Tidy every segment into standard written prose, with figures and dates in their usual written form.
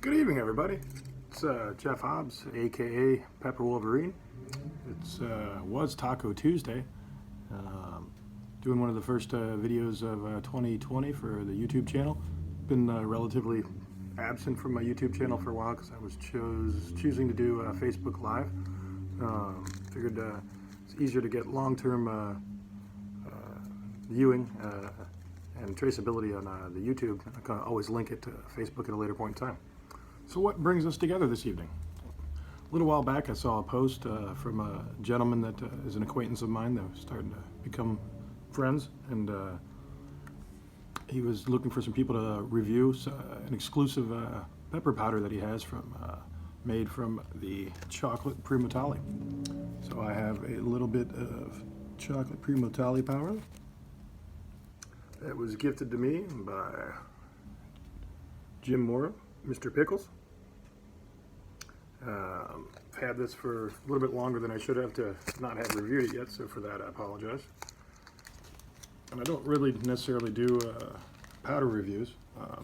Good evening, everybody. It's Jeff Hobbs, aka Pepper Wolverine. It was Taco Tuesday. Doing one of the first videos of 2020 for the YouTube channel. Been relatively absent from my YouTube channel for a while because I was choosing to do Facebook Live. Figured it's easier to get long-term viewing and traceability on the YouTube. I can always link it to Facebook at a later point in time. So what brings us together this evening? A little while back I saw a post from a gentleman that is an acquaintance of mine that was starting to become friends, and he was looking for some people to review an exclusive pepper powder that he has made from the chocolate Primotalii. So I have a little bit of chocolate Primotalii powder that was gifted to me by Jim Mora, Mr. Pickles. Had this for a little bit longer than I should have to not have reviewed it yet, so for that I apologize. And I don't really necessarily do powder reviews.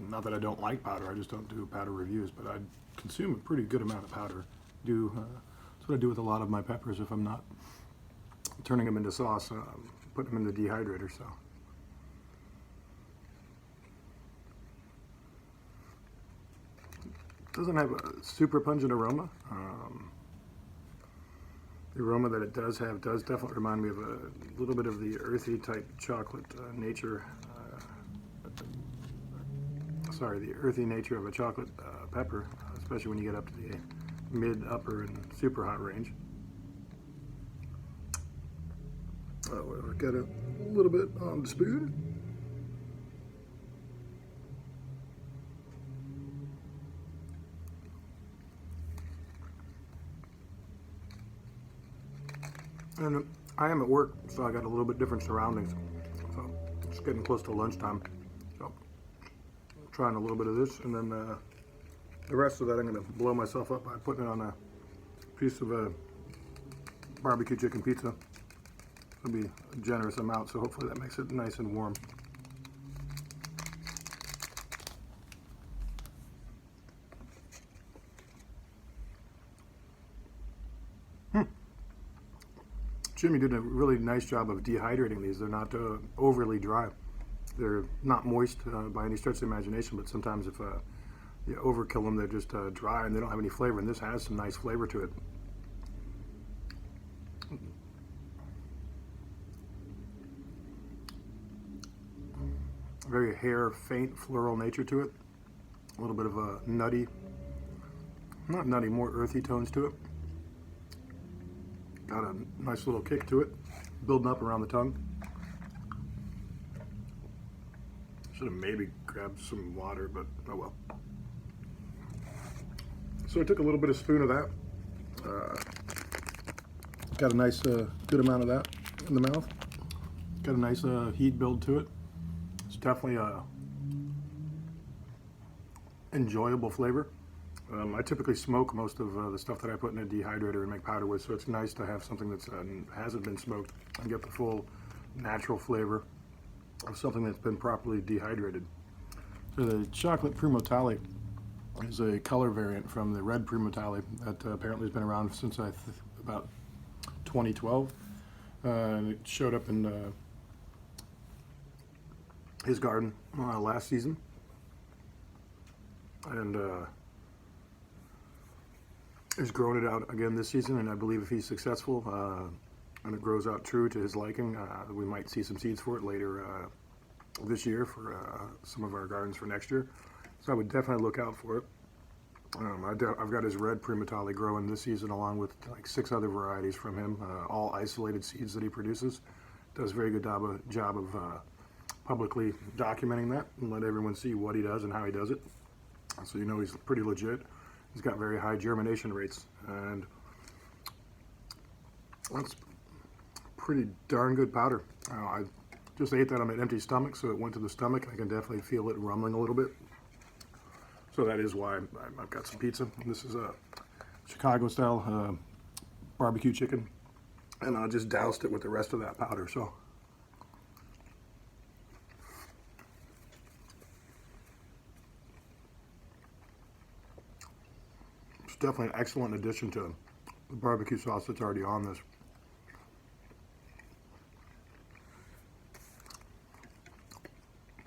Not that I don't like powder, I just don't do powder reviews, but I consume a pretty good amount of powder. That's what I do with a lot of my peppers if I'm not turning them into sauce, putting them in the dehydrator. So. Doesn't have a super pungent aroma. The aroma that it does have does definitely remind me of a little bit of the earthy type chocolate nature. The earthy nature of a chocolate pepper, especially when you get up to the mid, upper, and super hot range. We've got a little bit on the spoon. And I am at work, so I got a little bit different surroundings. So it's getting close to lunchtime. So I'm trying a little bit of this, and then the rest of that I'm going to blow myself up by putting it on a piece of barbecue chicken pizza. It'll be a generous amount, so hopefully that makes it nice and warm. Jimmy did a really nice job of dehydrating these. They're not overly dry. They're not moist by any stretch of the imagination, but sometimes if you overkill them, they're just dry and they don't have any flavor, and this has some nice flavor to it. Very hair, faint, floral nature to it. A little bit of a nutty, not nutty, more earthy tones to it. Got a nice little kick to it, building up around the tongue. Should have maybe grabbed some water, but oh well. So I took a little bit of spoon of that. Got a nice good amount of that in the mouth. Got a nice heat build to it. It's definitely a enjoyable flavor. I typically smoke most of the stuff that I put in a dehydrator and make powder with, so it's nice to have something that hasn't been smoked and get the full natural flavor of something that's been properly dehydrated. So the chocolate Primotalii is a color variant from the red Primotalii that apparently has been around since about 2012. And it showed up in his garden last season. And he's growing it out again this season, and I believe if he's successful and it grows out true to his liking, we might see some seeds for it later this year for some of our gardens for next year. So I would definitely look out for it. I've got his red Primotalii growing this season along with like 6 other varieties from him, all isolated seeds that he produces. Does a very good job of publicly documenting that and let everyone see what he does and how he does it. So you know he's pretty legit. He's got very high germination rates, and that's pretty darn good powder. I just ate that on an empty stomach, so it went to the stomach. I can definitely feel it rumbling a little bit. So that is why I've got some pizza. This is a Chicago-style barbecue chicken, and I just doused it with the rest of that powder. So definitely an excellent addition to the barbecue sauce that's already on this.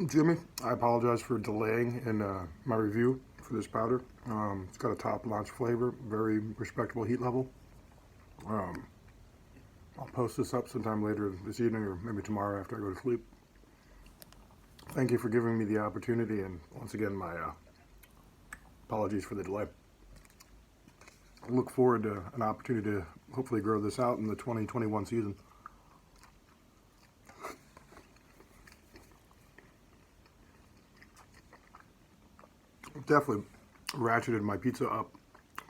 Jimmy, I apologize for delaying in my review for this powder. It's got a top-notch flavor, very respectable heat level. I'll post this up sometime later this evening or maybe tomorrow after I go to sleep. Thank you for giving me the opportunity, and once again, my apologies for the delay. I look forward to an opportunity to hopefully grow this out in the 2021 season. Definitely ratcheted my pizza up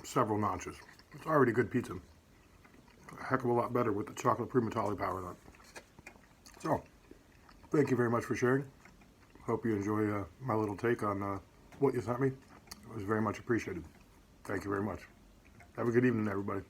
several notches. It's already good pizza. A heck of a lot better with the chocolate Primotalii power on it. So, thank you very much for sharing. Hope you enjoy my little take on what you sent me. It was very much appreciated. Thank you very much. Have a good evening, everybody.